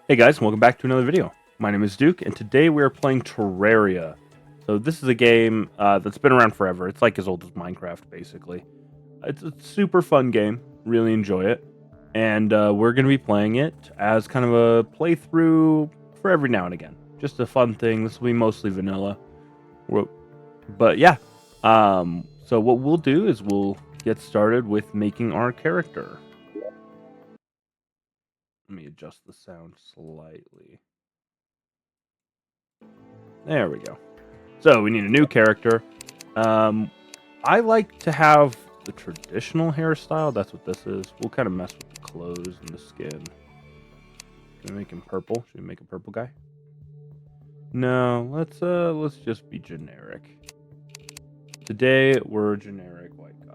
Hey guys, welcome back to another video. My name is Duke, and today we are playing Terraria. So this is a game that's been around forever. It's like as old as Minecraft, basically. It's a super fun game. Really enjoy it. And we're going to be playing it as kind of a playthrough for every now and again. Just a fun thing. This will be mostly vanilla. But yeah. So what we'll do is we'll get started with making our character. Let me adjust the sound slightly. There we go. So we need a new character. I like to have the traditional hairstyle. That's what this is. We'll kind of mess with the clothes and the skin. Can we make him purple? Should we make a purple guy? No, let's just be generic. Today we're a generic white guy.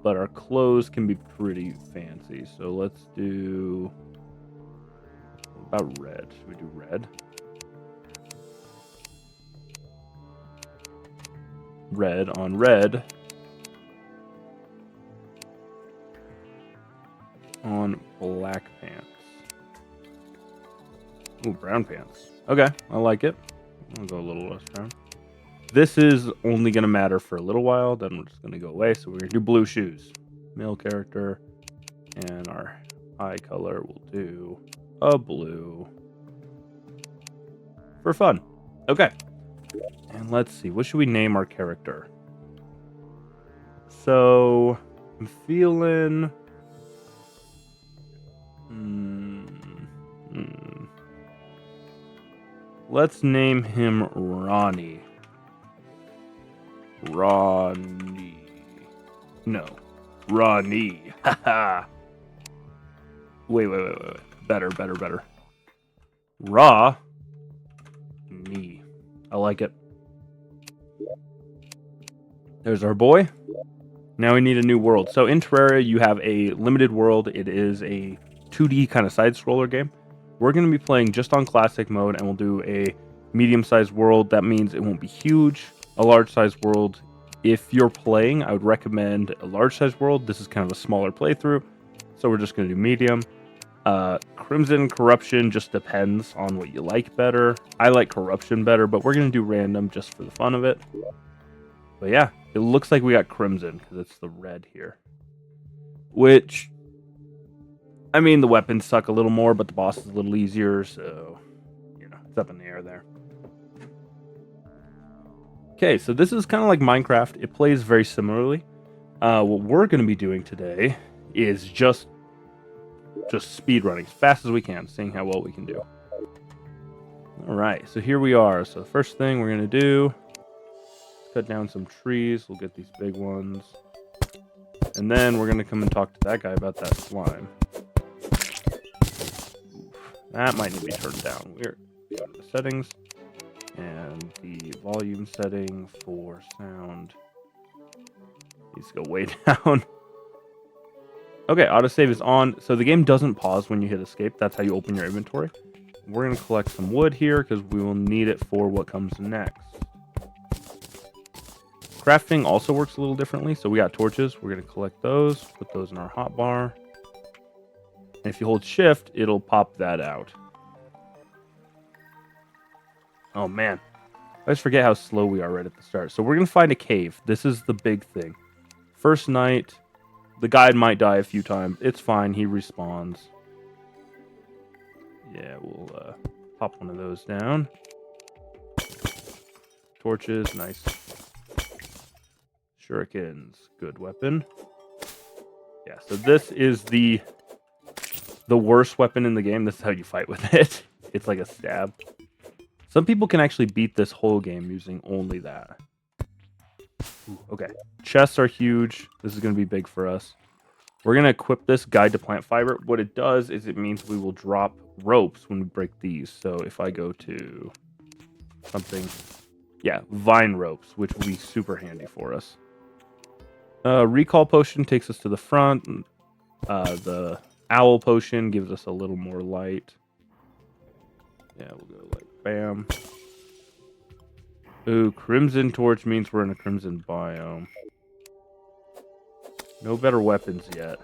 But our clothes can be pretty fancy. So let's do... What about red? Should we do red? Red on red. On black pants. Ooh, brown pants. Okay, I like it. I'll go a little less brown. This is only going to matter for a little while, then we're just going to go away. So we're going to do blue shoes. Male character. And our eye color will do a blue. For fun. Okay. And let's see, what should we name our character? So, I'm feeling... Let's name him Ronnie. Ronnie. No. Ronnie. Haha. Wait. Better. Raw. Knee. I like it. There's our boy. Now we need a new world. So in Terraria, you have a limited world. It is a 2D kind of side-scroller game. We're going to be playing just on classic mode, and we'll do a medium-sized world. That means it won't be huge. A large-sized world. If you're playing, I would recommend a large-sized world. This is kind of a smaller playthrough, so we're just going to do medium. Crimson Corruption just depends on what you like better. I like Corruption better, but we're going to do random just for the fun of it. But yeah, it looks like we got Crimson because it's the red here. Which, I mean, the weapons suck a little more, but the boss is a little easier, so, it's up in the air there. Okay, so this is kind of like Minecraft. It plays very similarly. What we're going to be doing today is just speed running as fast as we can, seeing how well we can do. All right, so here we are. So the first thing we're going to do, cut down some trees. We'll get these big ones. And then we're going to come and talk to that guy about that slime. That might need to be turned down. We're going to the settings. And the volume setting for sound needs to go way down. Okay, autosave is on. So the game doesn't pause when you hit escape. That's how you open your inventory. We're going to collect some wood here because we will need it for what comes next. Crafting also works a little differently. So we got torches. We're going to collect those, put those in our hotbar. And if you hold shift, it'll pop that out. Oh man, I just forget how slow we are right at the start. So we're going to find a cave. This is the big thing. First night, the guide might die a few times. It's fine, he respawns. Yeah, we'll pop one of those down. Torches, nice. Shurikens, good weapon. Yeah, so this is the worst weapon in the game. This is how you fight with it. It's like a stab. Some people can actually beat this whole game using only that. Ooh, okay. Chests are huge. This is going to be big for us. We're going to equip this guide to plant fiber. What it does is it means we will drop ropes when we break these. So if I go to something, yeah, vine ropes, which will be super handy for us. Recall potion takes us to the front. The owl potion gives us a little more light. Yeah, we'll go like bam. Ooh, crimson torch means we're in a crimson biome. No better weapons yet.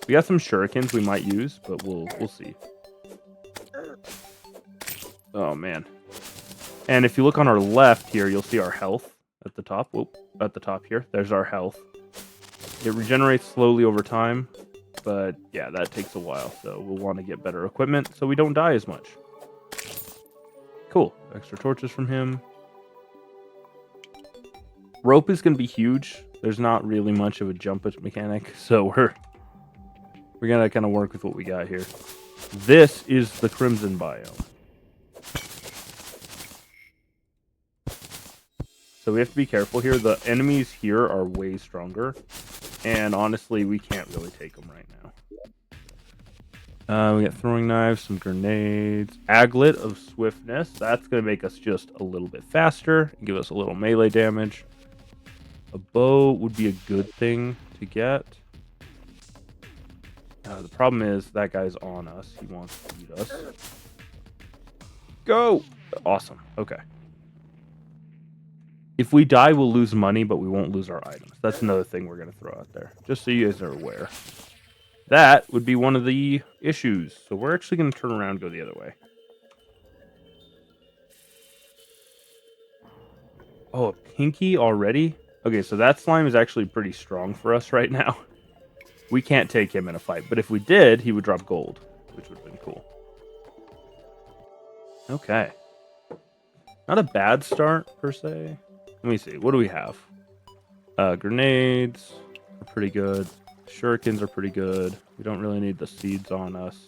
We got some shurikens we might use, but we'll see. Oh man. And if you look on our left here, you'll see our health at the top. Whoop, at the top here. There's our health. It regenerates slowly over time, but yeah, that takes a while. So we'll want to get better equipment so we don't die as much. Cool. Extra torches from him. Rope is going to be huge. There's not really much of a jump mechanic, so we're going to kind of work with what we got here. This is the Crimson biome. So we have to be careful here. The enemies here are way stronger, and honestly, we can't really take them right now. We got throwing knives, some grenades, aglet of swiftness. That's going to make us just a little bit faster and give us a little melee damage. A bow would be a good thing to get. The problem is that guy's on us. He wants to eat us. Go! Awesome. Okay. If we die, we'll lose money, but we won't lose our items. That's another thing we're going to throw out there, just so you guys are aware. That would be one of the issues. So we're actually going to turn around and go the other way. Oh, a pinky already? Okay, so that slime is actually pretty strong for us right now. We can't take him in a fight, but if we did, he would drop gold, which would have been cool. Okay. Not a bad start, per se. Let me see. What do we have? Grenades are pretty good. Shurikens are pretty good. We don't really need the seeds on us.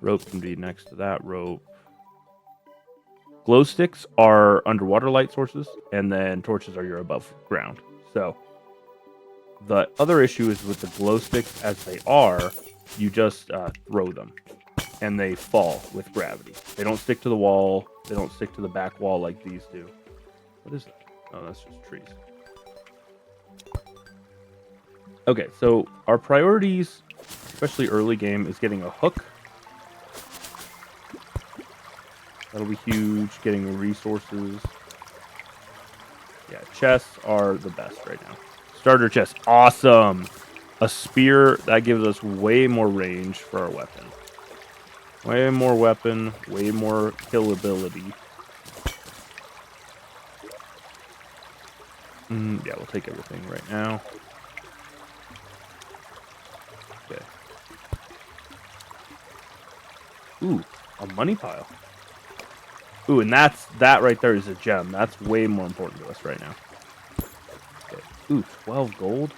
Rope can be next to that rope. Glow sticks are underwater light sources, and then torches are your above ground. So the other issue is with the glow sticks, as they are, you just throw them, and they fall with gravity. They don't stick to the wall. They don't stick to the back wall like these do. What is that? Oh, that's just trees. Okay, so our priorities, especially early game, is getting a hook. That'll be huge. Getting resources. Yeah, chests are the best right now. Starter chest. Awesome. A spear. That gives us way more range for our weapon. Way more weapon. Way more kill ability. Yeah, we'll take everything right now. Okay. Ooh, a money pile. Ooh, and that right there is a gem. That's way more important to us right now. Okay. Ooh, 12 gold.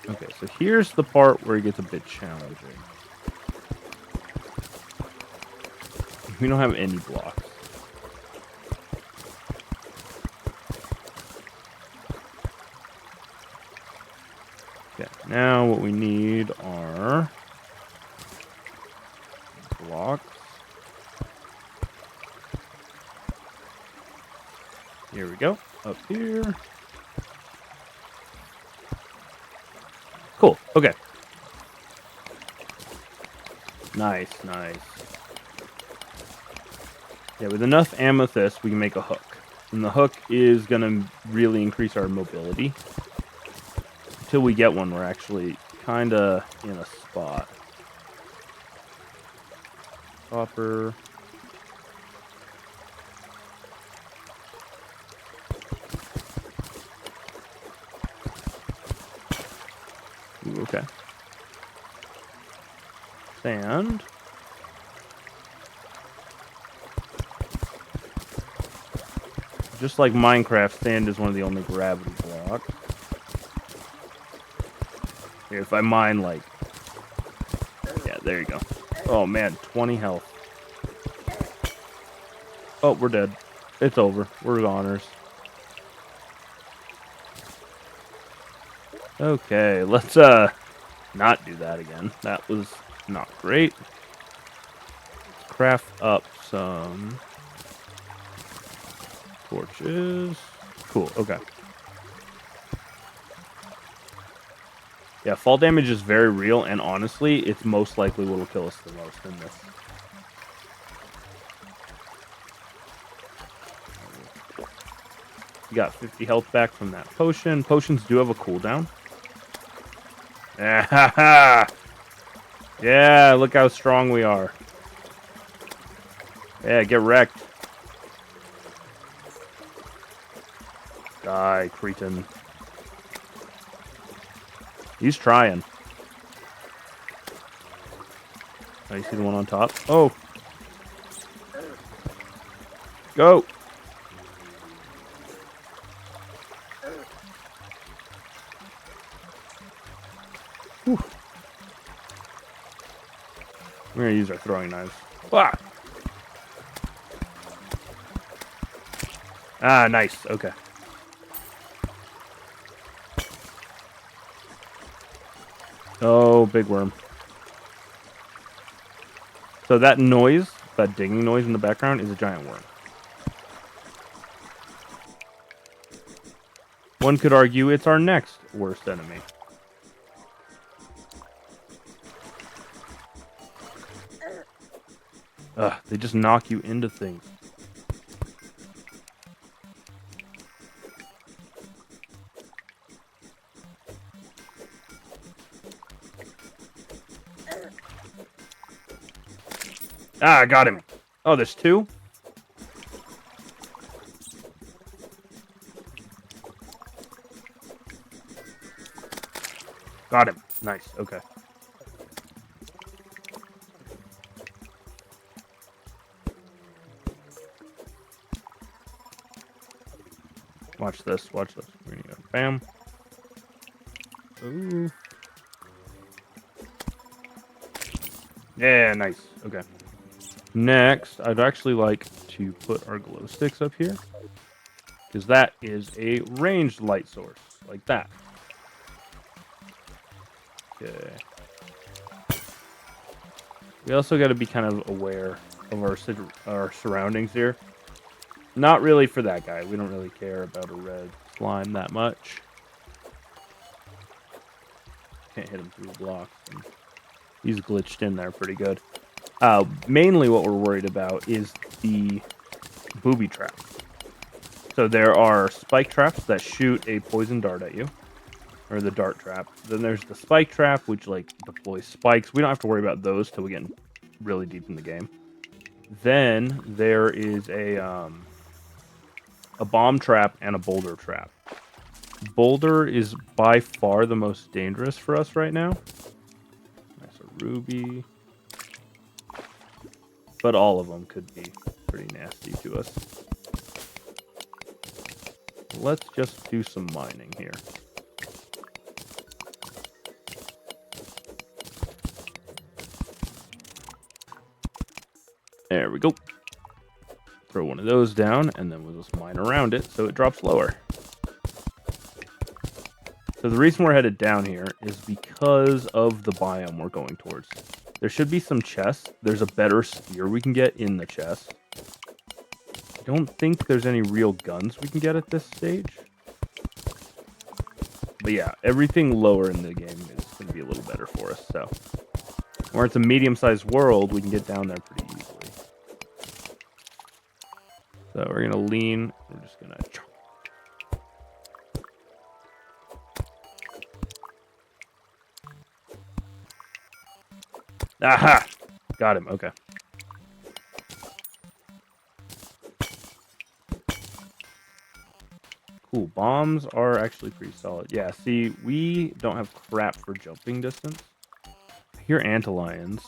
Okay, so here's the part where it gets a bit challenging. We don't have any blocks. Okay, now what we need are blocks. Here we go. Up here. Cool. Okay. Nice, nice. Yeah, with enough amethyst, we can make a hook. And the hook is going to really increase our mobility. Until we get one, we're actually kind of in a spot. Copper. Ooh, okay. Sand. Just like Minecraft, sand is one of the only gravity blocks. Here, if I mine, like... Yeah, there you go. Oh, man, 20 health. Oh, we're dead. It's over. We're goners. Okay, let's, not do that again. That was not great. Let's craft up some... torches. Cool, okay. Yeah, fall damage is very real, and honestly, it's most likely what will kill us the most in this. We got 50 health back from that potion. Potions do have a cooldown. Yeah, look how strong we are. Yeah, get wrecked. Die, cretin. He's trying. Oh, you see the one on top? Oh. Go. Whew. We're going to use our throwing knives. Ah, nice. Okay. Oh, big worm. So that noise, that dinging noise in the background, is a giant worm. One could argue it's our next worst enemy. Ugh, they just knock you into things. Ah, I got him. Oh, there's two? Got him. Nice, okay. Watch this, watch this. We're gonna go bam. Ooh. Yeah, nice. Okay. Next, I'd actually like to put our glow sticks up here, because that is a ranged light source, like that. Okay. We also got to be kind of aware of our surroundings here. Not really for that guy. We don't really care about a red slime that much. Can't hit him through the blocks. He's glitched in there pretty good. Mainly what we're worried about is the booby trap. So there are spike traps that shoot a poison dart at you, or the dart trap. Then there's the spike trap, which like deploys spikes. We don't have to worry about those till we get really deep in the game. Then there is a bomb trap and a boulder trap. Boulder is by far the most dangerous for us right now. Nice, a ruby. But all of them could be pretty nasty to us. Let's just do some mining here. There we go. Throw one of those down, and then we'll just mine around it so it drops lower. So the reason we're headed down here is because of the biome we're going towards. There should be some chests. There's a better spear we can get in the chest. I don't think there's any real guns we can get at this stage. But yeah, everything lower in the game is going to be a little better for us. So, where it's a medium-sized world, we can get down there pretty easily. So we're going to lean. We're just going to... Aha! Got him. Okay. Cool. Bombs are actually pretty solid. Yeah, see, we don't have crap for jumping distance. I hear antlions.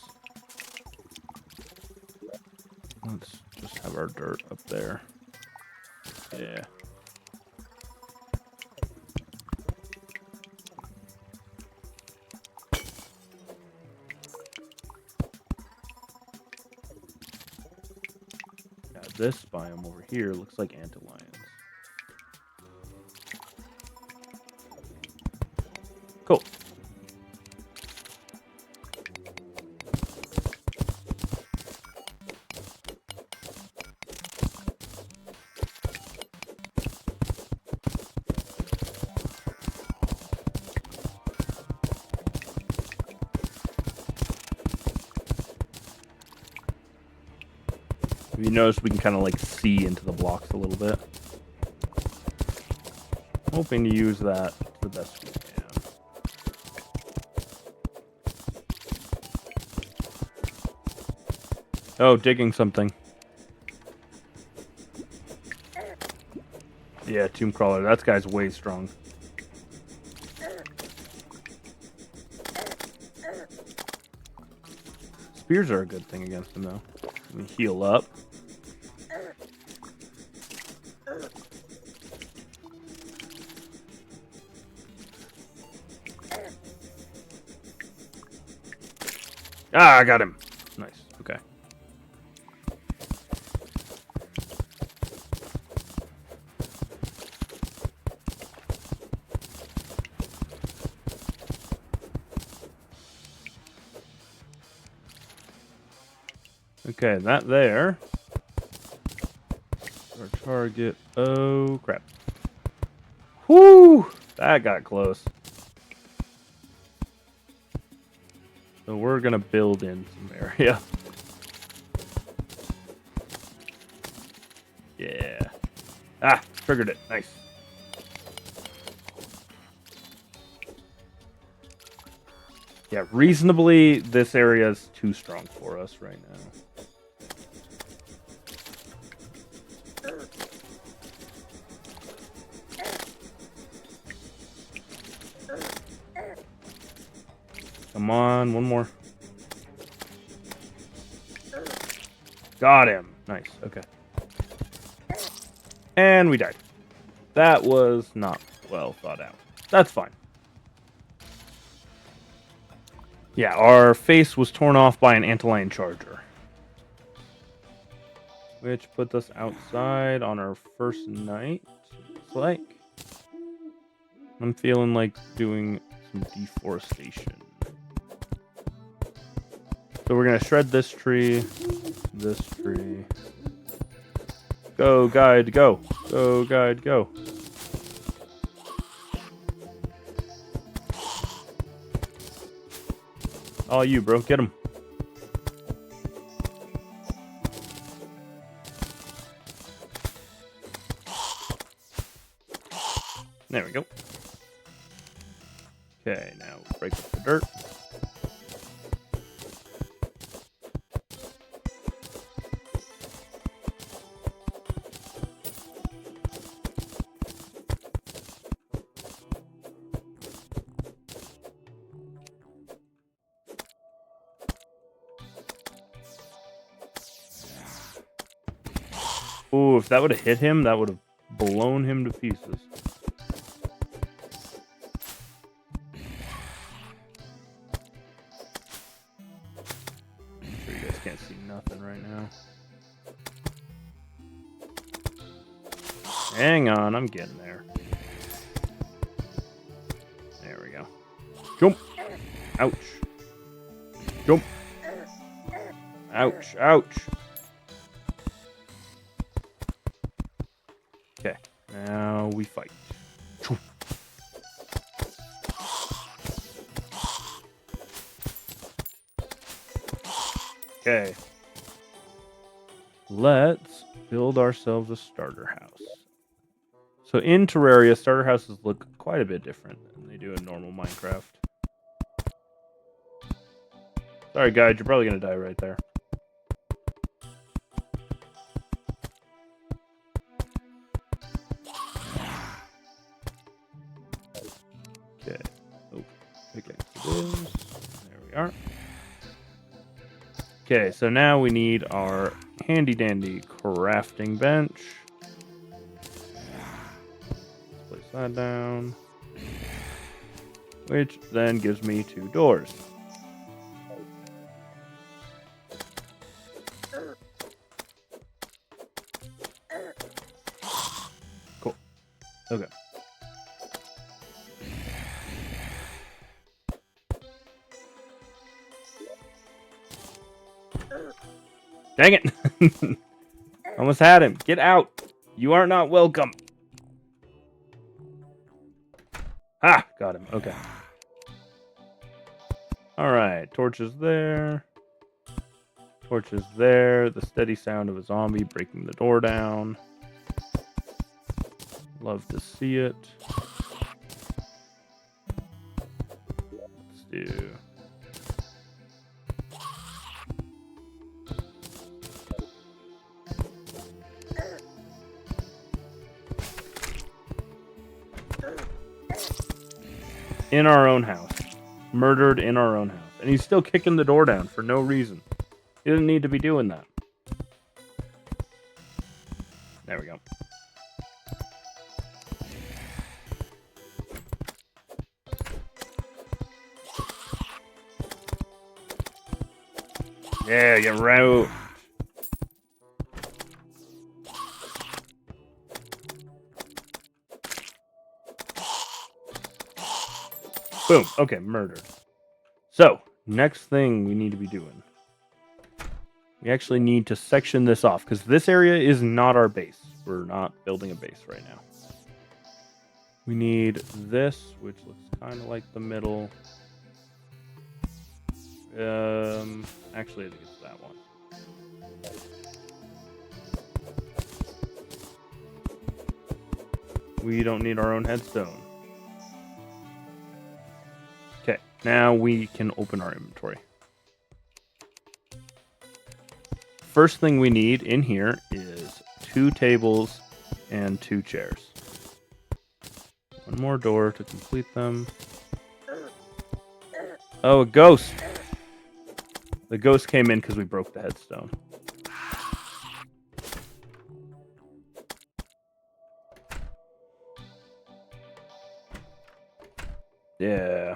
Let's just have our dirt up there. Yeah. Now this biome over here looks like antlions. Cool. If you notice, we can kind of like see into the blocks a little bit. Hoping to use that the best we can. Oh, digging something. Yeah, tomb crawler. That guy's way strong. Spears are a good thing against him, though. Let me heal up. Ah, I got him. Nice. Okay. Okay, that there. Our target. Oh, crap. Whoo! That got close. So we're going to build in some area. Yeah. Ah, triggered it. Nice. Yeah, reasonably, this area is too strong for us right now. Come on, one more. Got him. Nice. Okay. And we died. That was not well thought out. That's fine. Yeah, our face was torn off by an antlion charger. Which put us outside on our first night. It's like I'm feeling like doing some deforestation. So we're gonna shred this tree, this tree. Go, guide, go. Go, guide, go. All you, bro. Get him. There we go. Okay, now break up the dirt. Ooh, if that would have hit him, that would have blown him to pieces. I'm sure you guys can't see nothing right now. Hang on, I'm getting there. There we go. Jump! Ouch. Jump! Ouch, ouch. Okay, now we fight. Okay. Let's build ourselves a starter house. So in Terraria, starter houses look quite a bit different than they do in normal Minecraft. Sorry, guys, you're probably going to die right there. Okay. Oh, pickaxe it is. There we are. Okay, so now we need our handy dandy crafting bench. Let's place that down. Which then gives me 2 doors. Cool. Okay. Dang it! Almost had him. Get out! You are not welcome. Ah! Got him. Okay. Alright. Torches there. Torches there. The steady sound of a zombie breaking the door down. Love to see it. Let's do... in our own house. Murdered in our own house. And he's still kicking the door down for no reason. He didn't need to be doing that. There we go. Yeah, you're right. Boom. Okay, murdered. So, next thing we need to be doing. We actually need to section this off, because this area is not our base. We're not building a base right now. We need this, which looks kind of like the middle. Actually, I think it's that one. We don't need our own headstone. Okay, now we can open our inventory. First thing we need in here is 2 tables and 2 chairs. One more door to complete them. Oh, a ghost! The ghost came in because we broke the headstone. Yeah.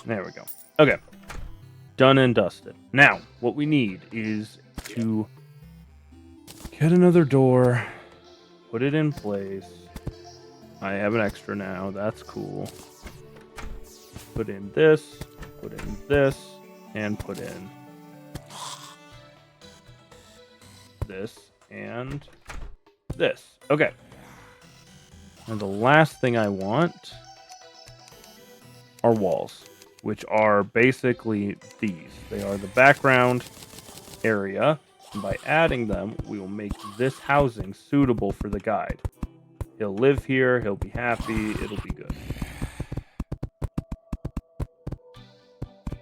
There we go. Okay. Done and dusted. Now, what we need is to get another door, put it in place. I have an extra now. That's cool. Put in this, and put in this and this. Okay. And the last thing I want are walls, which are basically these. They are the background area. And by adding them, we will make this housing suitable for the guide. He'll live here, he'll be happy, it'll be good.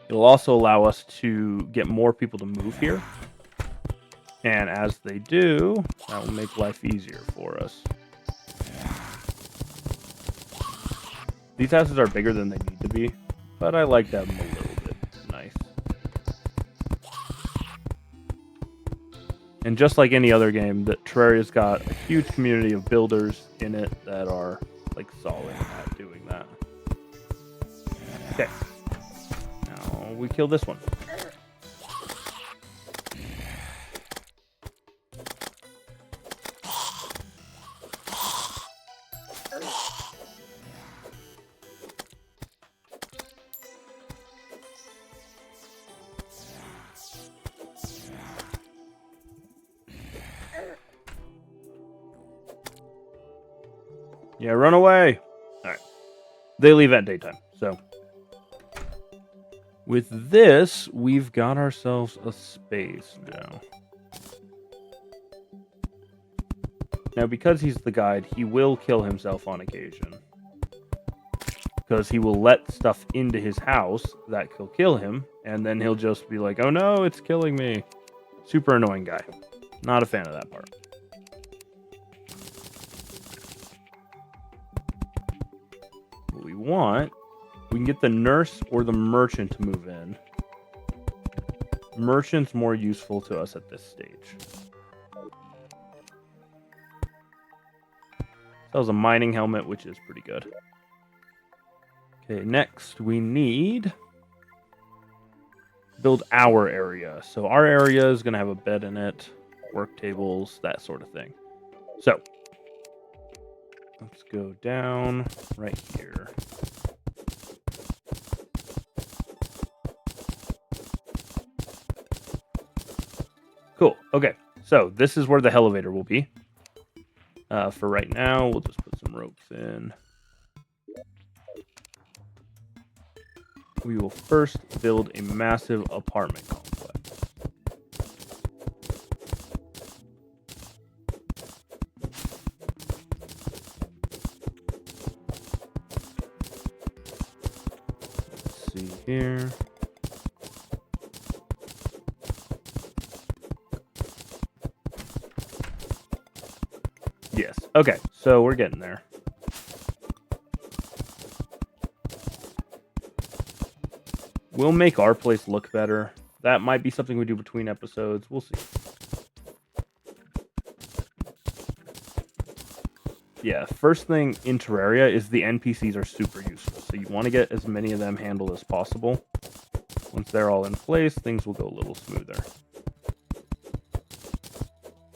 It'll also allow us to get more people to move here. And as they do, that will make life easier for us. These houses are bigger than they need to be, but I like to have them a little bit nice. And just like any other game, that Terraria's got a huge community of builders in it that are like solid at doing that. Okay. Now we kill this one. Yeah, run away! Alright. They leave at daytime, so. With this, we've got ourselves a space now. Now, because he's the guide, he will kill himself on occasion. Because he will let stuff into his house that will kill him, and then he'll just be like, oh no, it's killing me. Super annoying guy. Not a fan of that part. What we want, we can get the nurse or the merchant to move in. Merchant's more useful to us at this stage. Sells a mining helmet, which is pretty good. Okay, next we need build our area. So our area is going to have a bed in it, work tables, that sort of thing. So let's go down right here. Cool. Okay, so this is where the elevator will be. For right now, we'll just put some ropes in. We will first build a massive apartment complex. Let's see here. Yes. Okay, so we're getting there. We'll make our place look better. That might be something we do between episodes. We'll see. Yeah, first thing in Terraria is the NPCs are super useful. So you want to get as many of them handled as possible. Once they're all in place, things will go a little smoother.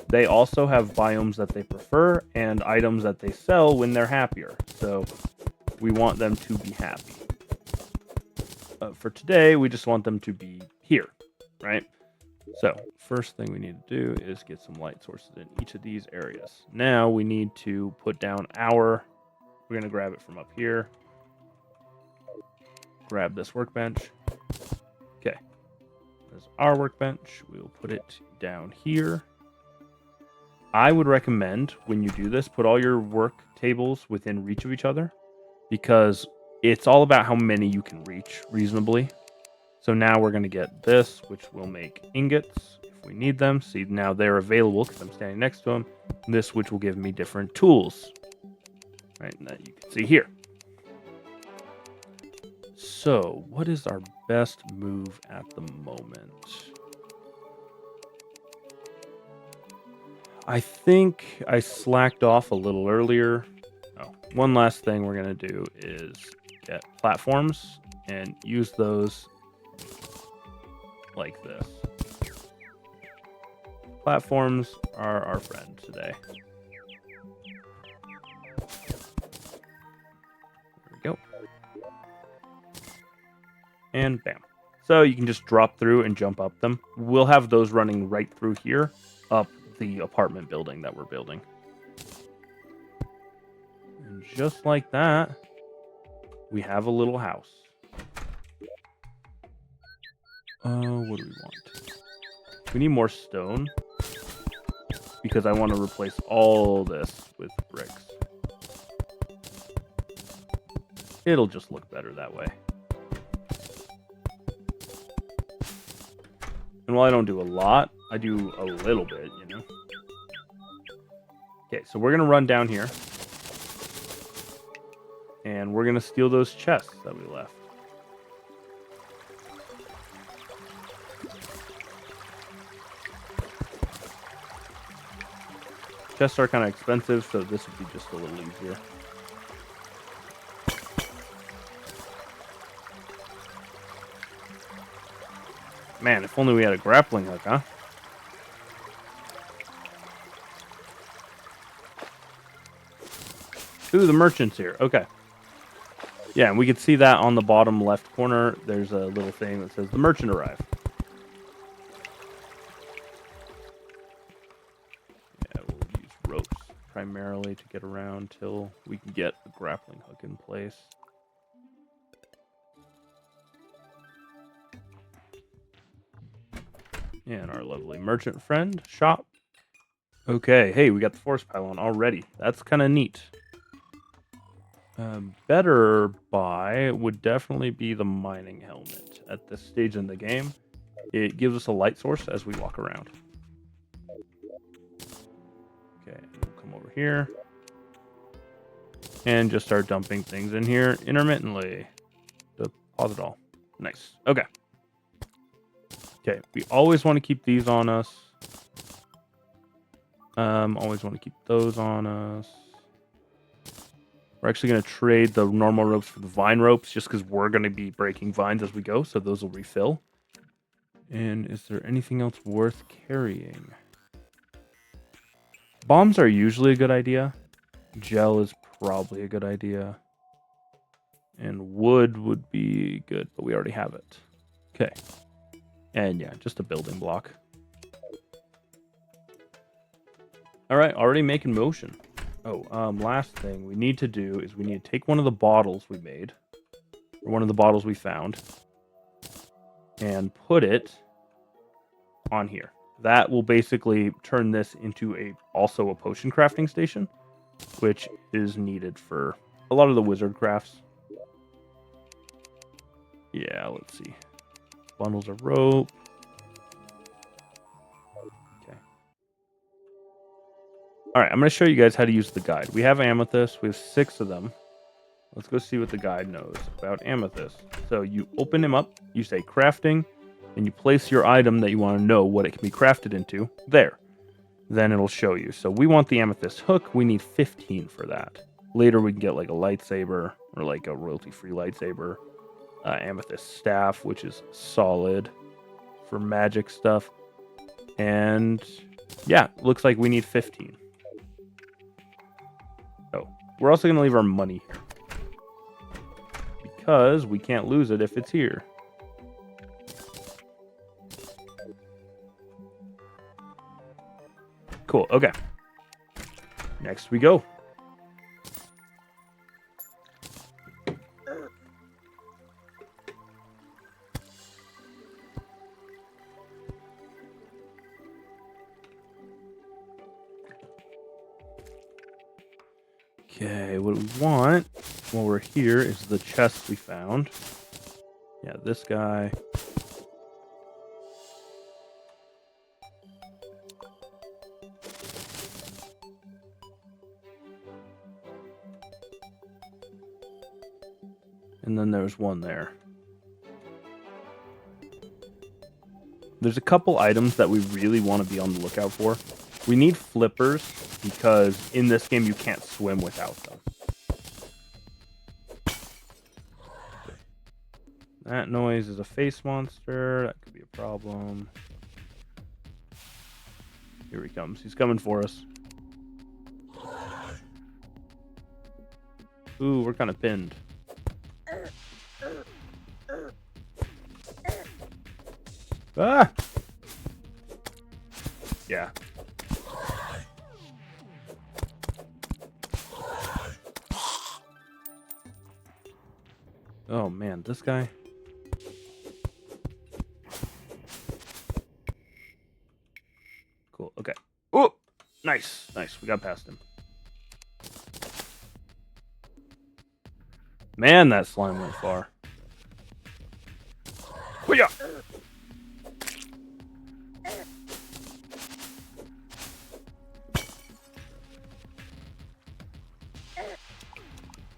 They also have biomes that they prefer and items that they sell when they're happier. So we want them to be happy. For today, we just want them to be here, right? So first thing we need to do is get some light sources in each of these areas. Now we need to put down we're going to grab it from up here. Grab this workbench. Okay. There's our workbench. We'll put it down here. I would recommend when you do this, put all your work tables within reach of each other because it's all about how many you can reach reasonably. So now we're going to get this, which will make ingots if we need them. See, now they're available because I'm standing next to them. This, which will give me different tools, right? And that you can see here. So what is our best move at the moment? I think I slacked off a little earlier. Oh, one last thing we're going to do is get platforms and use those like this. Platforms are our friend today. There we go. And bam. So you can just drop through and jump up them. We'll have those running right through here, up the apartment building that we're building. And just like that, we have a little house. What do we want? We need more stone because I want to replace all this with bricks. It'll just look better that way. And while I don't do a lot, I do a little bit, you know. Okay, so we're going to run down here. And we're going to steal those chests that we left. Chests are kind of expensive, so this would be just a little easier. Man, if only we had a grappling hook, huh? Ooh, the merchant's here. Okay. Yeah, and we can see that on the bottom left corner. There's a little thing that says the merchant arrived. Yeah, we'll use ropes primarily to get around till we can get a grappling hook in place. And our lovely merchant friend shop. Okay, hey, we got the force pylon already. That's kind of neat. Better buy would definitely be the mining helmet. At this stage in the game, it gives us a light source as we walk around. Okay, we'll come over here and just start dumping things in here intermittently. Deposit all. Nice. Okay. Okay, we always want to keep these on us. Always want to keep those on us. We're actually going to trade the normal ropes for the vine ropes just because we're going to be breaking vines as we go, so those will refill. And is there anything else worth carrying? Bombs are usually a good idea. Gel is probably a good idea. And wood would be good, but we already have it. Okay. And yeah, just a building block. All right, already making motion. Oh, last thing we need to do is we need to take one of the bottles we made, or one of the bottles we found, and put it on here. That will basically turn this into also a potion crafting station, which is needed for a lot of the wizard crafts. Yeah, let's see. Bundles of rope. Okay. All right, I'm going to show you guys how to use the guide. We have amethyst. We have 6 of them. Let's go see what the guide knows about amethyst. So you open him up, you say crafting, and you place your item that you want to know what it can be crafted into there. Then it'll show you. So we want the amethyst hook. We need 15 for that. Later we can get like a lightsaber or like a royalty-free lightsaber. Amethyst staff, which is solid for magic stuff. And yeah, looks like we need 15. Oh, we're also going to leave our money here, because we can't lose it if it's here. Cool, okay. Next we go. Okay, what we want while we're here is the chest we found. Yeah, this guy. And then there's one there. There's a couple items that we really want to be on the lookout for. We need flippers, because in this game you can't swim without them. That noise is a face monster. That could be a problem. Here he comes. He's coming for us. Ooh, we're kind of pinned. Ah! Yeah. Oh man, this guy. Cool, okay. Oh! Nice, nice. We got past him. Man, that slime went far. Hoo-yah!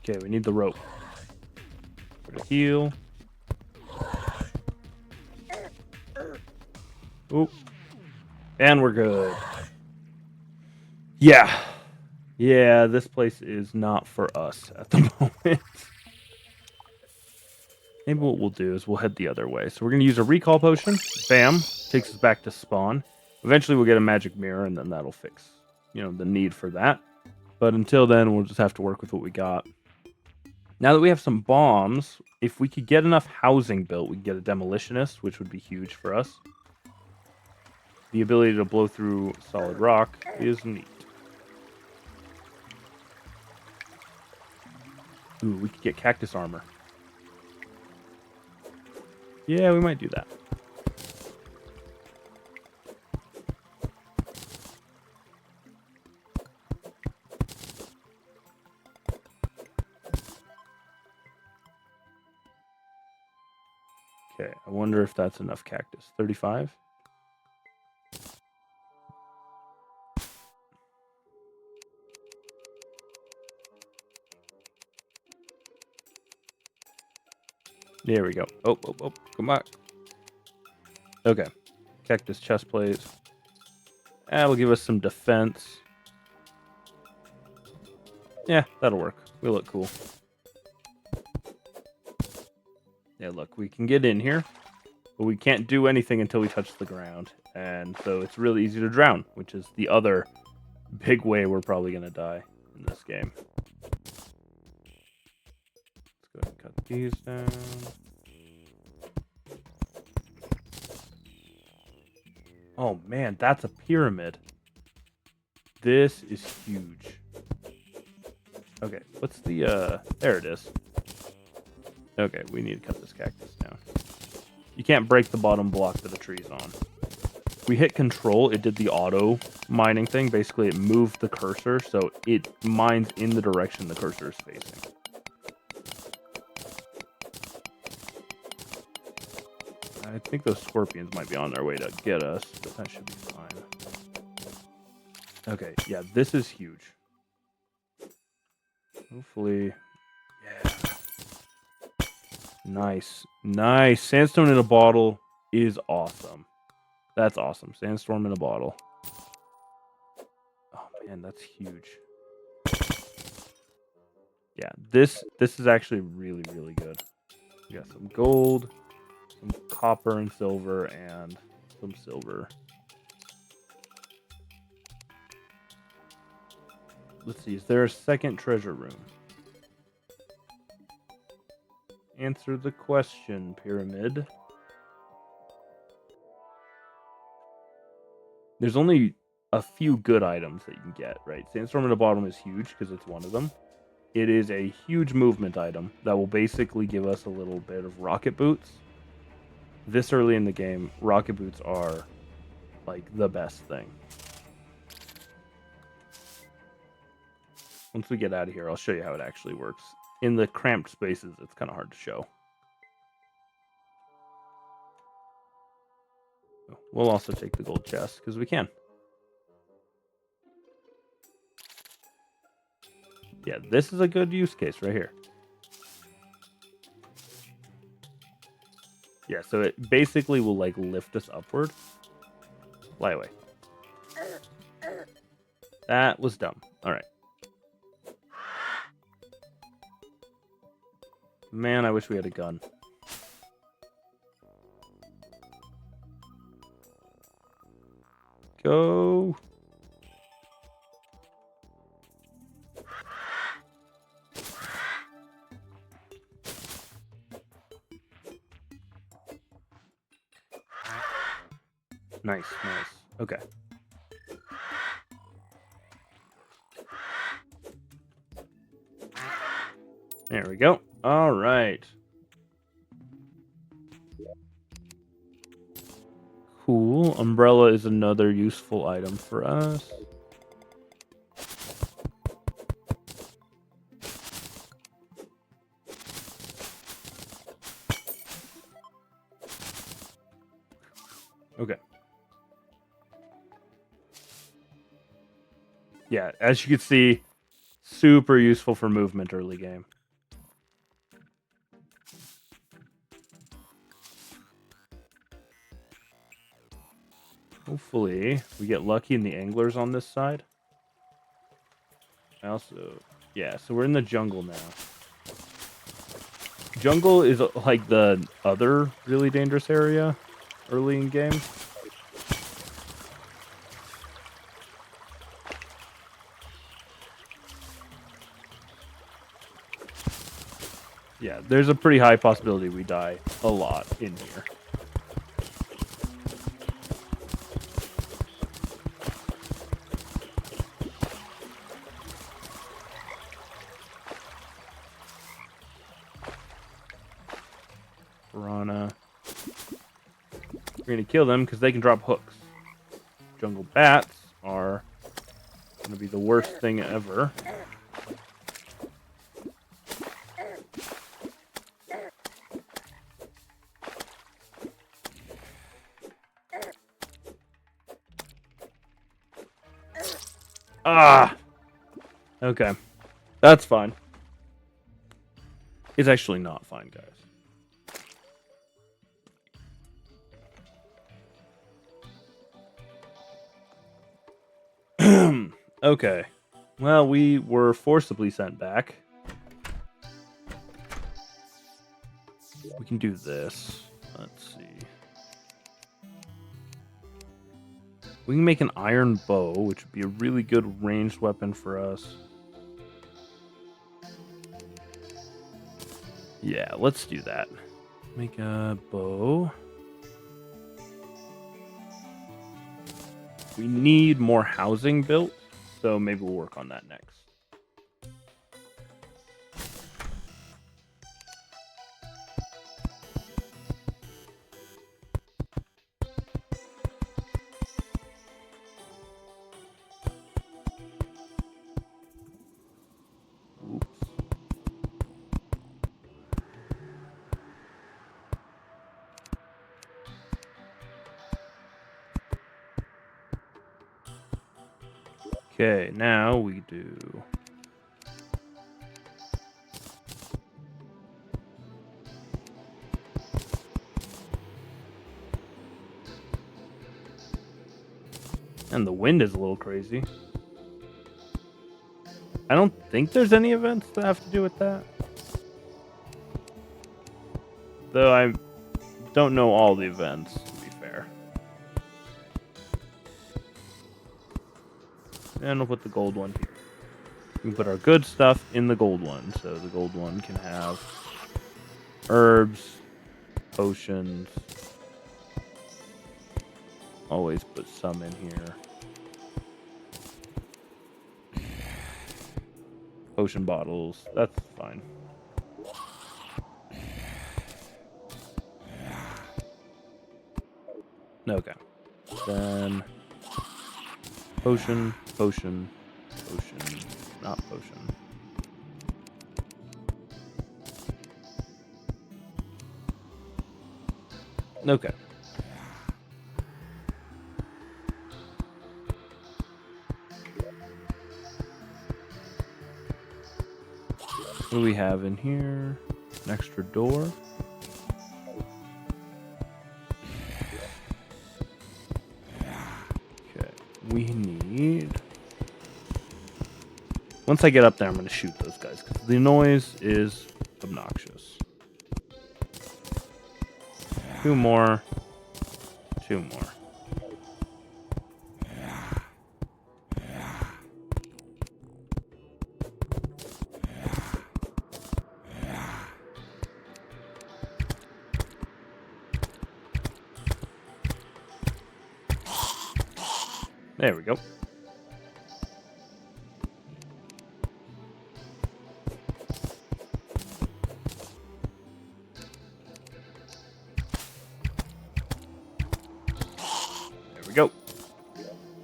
Okay, we need the rope. For the heal. Oop. And we're good. Yeah. Yeah, this place is not for us at the moment. Maybe what we'll do is we'll head the other way. So we're going to use a recall potion. Bam. Takes us back to spawn. Eventually we'll get a magic mirror, and then that'll fix, the need for that. But until then, we'll just have to work with what we got. Now that we have some bombs, if we could get enough housing built, we can get a demolitionist, which would be huge for us. The ability to blow through solid rock is neat. Ooh, we could get cactus armor. Yeah, we might do that. Okay, I wonder if that's enough cactus. 35? There we go. Oh, come back. Okay. Cactus chest plate. That'll give us some defense. Yeah, that'll work. We look cool. Yeah, look, we can get in here, but we can't do anything until we touch the ground. And so it's really easy to drown, which is the other big way we're probably going to die in this game. Let's go ahead and cut these down. Oh man, that's a pyramid. This is huge. Okay, what's the, there it is. Okay, we need to cut this cactus down. You can't break the bottom block that the tree's on. We hit control, it did the auto mining thing. Basically, it moved the cursor, so it mines in the direction the cursor is facing. I think those scorpions might be on their way to get us, but that should be fine. Okay, yeah, this is huge. Hopefully, yeah. Nice, nice. Sandstone in a bottle is awesome. That's awesome. Sandstorm in a bottle. Oh man, that's huge. Yeah, this is actually really, really good. We got some gold, some copper and silver, and some silver. Let's see, is there a second treasure room? Answer the question, Pyramid. There's only a few good items that you can get, right? Sandstorm in the bottom is huge because it's one of them. It is a huge movement item that will basically give us a little bit of rocket boots. This early in the game, rocket boots are like the best thing. Once we get out of here, I'll show you how it actually works. In the cramped spaces, it's kind of hard to show. We'll also take the gold chest because we can. Yeah, this is a good use case right here. Yeah, so it basically will like lift us upward. Fly away. That was dumb. All right. Man, I wish we had a gun. Go. Nice, nice. Okay. There we go. All right. Cool. Umbrella is another useful item for us. Okay. Yeah, as you can see, super useful for movement early game. Hopefully, we get lucky in the anglers on this side. I also, yeah, so we're in the jungle now. Jungle is like the other really dangerous area early in game. Yeah, there's a pretty high possibility we die a lot in here. Piranha. We're going to kill them because they can drop hooks. Jungle bats are going to be the worst thing ever. Ah! Okay. That's fine. It's actually not fine, guys. Okay. Well, we were forcibly sent back. We can do this. Let's see. We can make an iron bow, which would be a really good ranged weapon for us. Yeah, let's do that. Make a bow. We need more housing built, so maybe we'll work on that next. Oops. Okay, now we do... And the wind is a little crazy. I don't think there's any events that have to do with that. Though I don't know all the events, to be fair. And we'll put the gold one here. We can put our good stuff in the gold one. So the gold one can have herbs, potions. Always put some in here. Potion bottles. That's fine. Okay. Then potion, potion, potion, not potion. Okay. What do we have in here? An extra door. Okay. We need... Once I get up there, I'm going to shoot those guys, because the noise is obnoxious. 2 more. 2 more. There we go. There we go.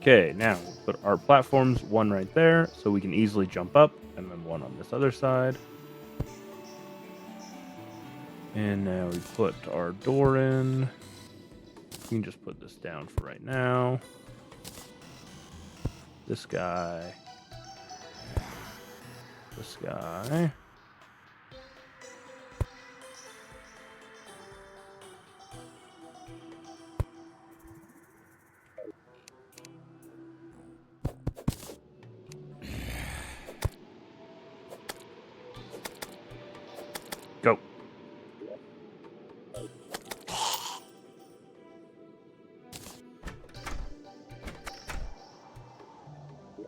Okay, now put our platforms, 1 right there, so we can easily jump up, and then 1 on this other side. And now we put our door in. We can just put this down for right now. This guy. This guy. Go.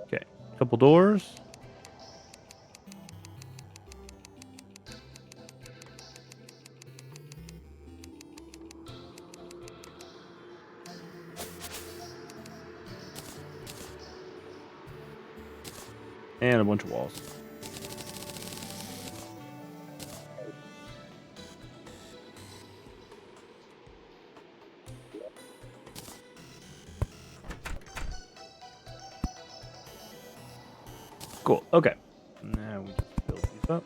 Okay, couple doors. And a bunch of walls. Cool. Okay. Now we just build these up.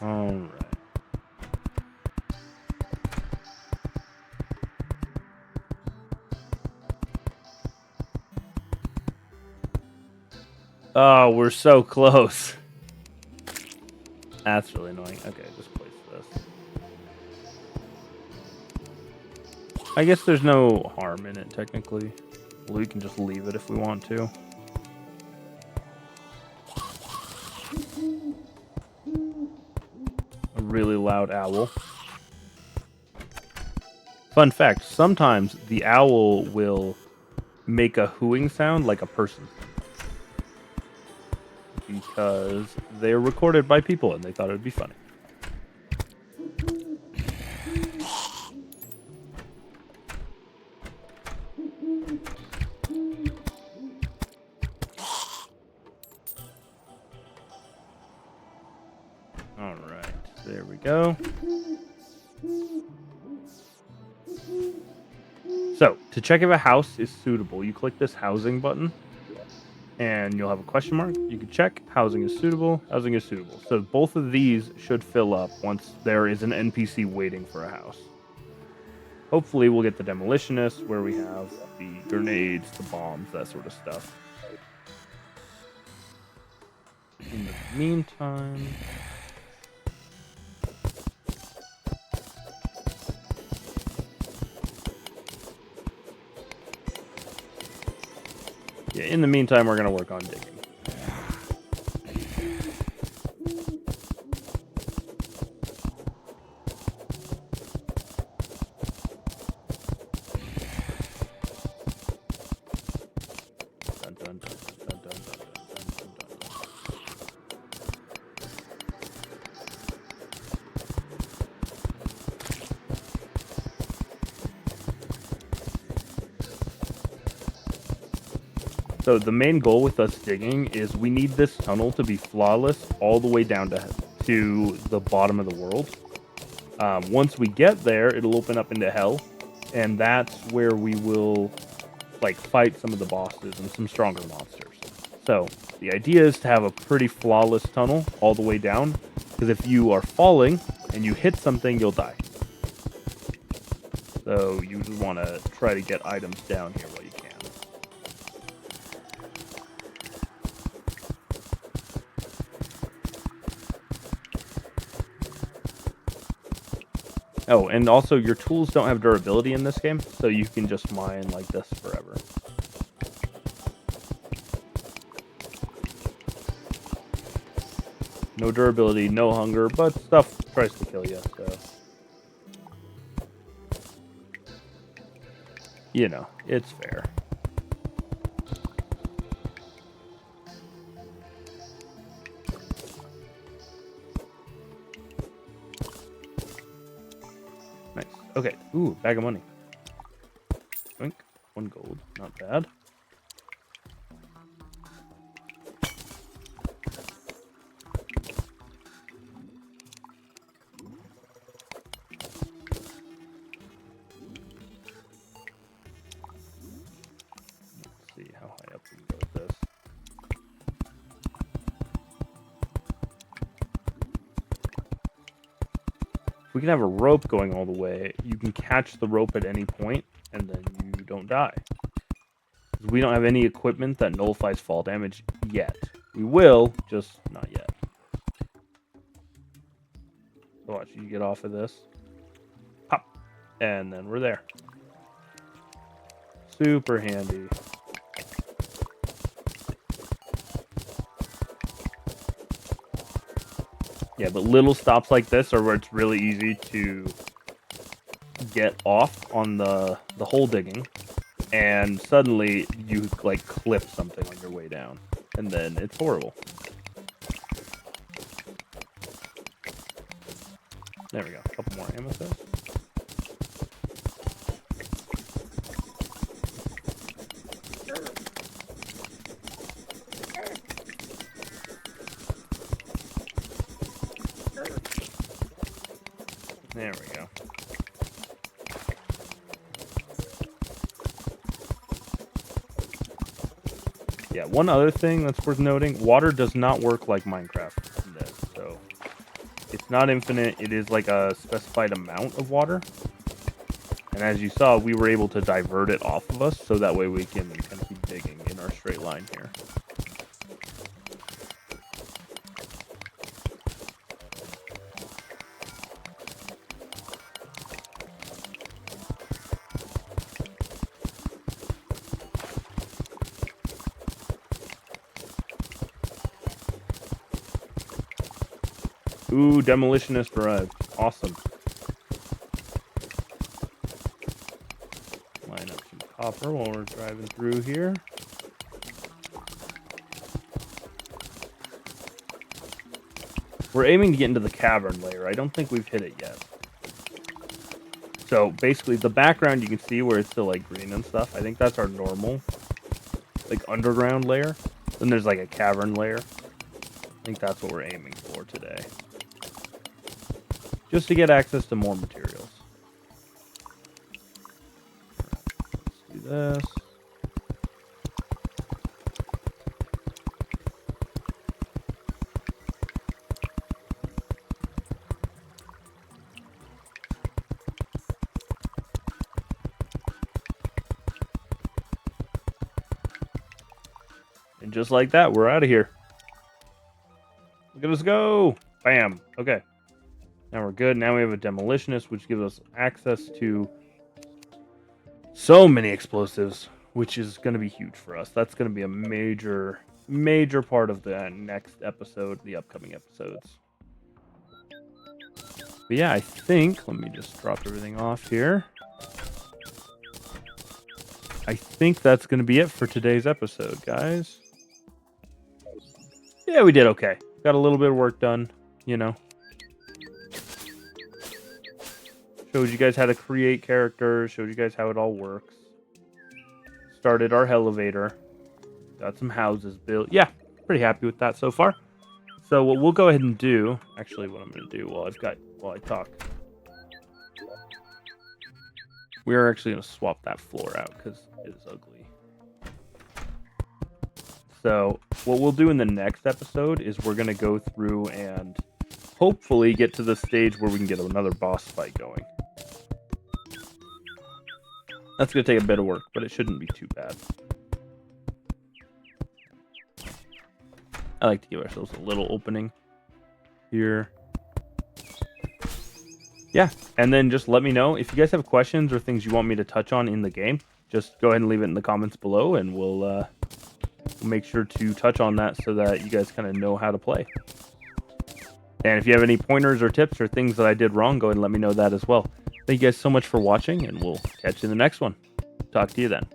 All right. Oh, we're so close. That's really annoying. Okay, just place this. I guess there's no harm in it, technically. We can just leave it if we want to. A really loud owl. Fun fact, sometimes the owl will make a hooing sound like a person. Because they're recorded by people and they thought it would be funny. Alright, there we go. So, To check if a house is suitable, you click this housing button, and you'll have a question mark. You can check housing is suitable. Housing is suitable. So both of these should fill up once there is an NPC waiting for a house. Hopefully, we'll get the demolitionist where we have the grenades, the bombs, that sort of stuff. In the meantime, we're gonna work on digging. So the main goal with us digging is we need this tunnel to be flawless all the way down to the bottom of the world. Once we get there, it'll open up into hell, and that's where we will like fight some of the bosses and some stronger monsters. So the idea is to have a pretty flawless tunnel all the way down, because if you are falling and you hit something, you'll die. So you just want to try to get items down here while you can. Oh, and also your tools don't have durability in this game, so you can just mine like this forever. No durability, no hunger, but stuff tries to kill you, so... You know, it's fair. Nice. Okay. Ooh, bag of money. Drink. 1 gold. Not bad. Let's see how high up we can go with this. We can have a rope going all the way. You can catch the rope at any point, and then you don't die. We don't have any equipment that nullifies fall damage yet. We will, just not yet. So watch, you get off of this. Pop. And then we're there. Super handy. Yeah, but little stops like this are where it's really easy to get off on the hole digging, and suddenly you like clip something on your way down, and then it's horrible. There we go. A couple more amethysts. There we go. Yeah, one other thing that's worth noting, water does not work like Minecraft in this, so it's not infinite, it is like a specified amount of water. And as you saw, we were able to divert it off of us, so that way we can kind of keep digging in our straight line here. Ooh, demolitionist arrived. Awesome. Line up some copper while we're driving through here. We're aiming to get into the cavern layer. I don't think we've hit it yet. So basically the background you can see where it's still like green and stuff. I think that's our normal like underground layer. Then there's like a cavern layer. I think that's what we're aiming for today. Just to get access to more materials. Let's this. And just like that, we're out of here. Look at us go. Bam. Okay. Now we're good. Now we have a demolitionist, which gives us access to so many explosives, which is going to be huge for us. That's going to be a major part of the next episode, the upcoming episodes. But yeah, I think, let me just drop everything off here. I think that's going to be it for today's episode, guys. Yeah, we did okay. Got a little bit of work done, you know. Showed you guys how to create characters, showed you guys how it all works. Started our elevator. Got some houses built. Yeah, pretty happy with that so far. So what we'll go ahead and do, actually what I'm going to do while I talk. We are actually going to swap that floor out because it is ugly. So what we'll do in the next episode is we're going to go through and hopefully get to the stage where we can get another boss fight going. That's going to take a bit of work, but it shouldn't be too bad. I like to give ourselves a little opening here. Yeah, and then just let me know if you guys have questions or things you want me to touch on in the game. Just go ahead and leave it in the comments below, and we'll make sure to touch on that so that you guys kind of know how to play. And if you have any pointers or tips or things that I did wrong, go ahead and let me know that as well. Thank you guys so much for watching, and we'll catch you in the next one. Talk to you then.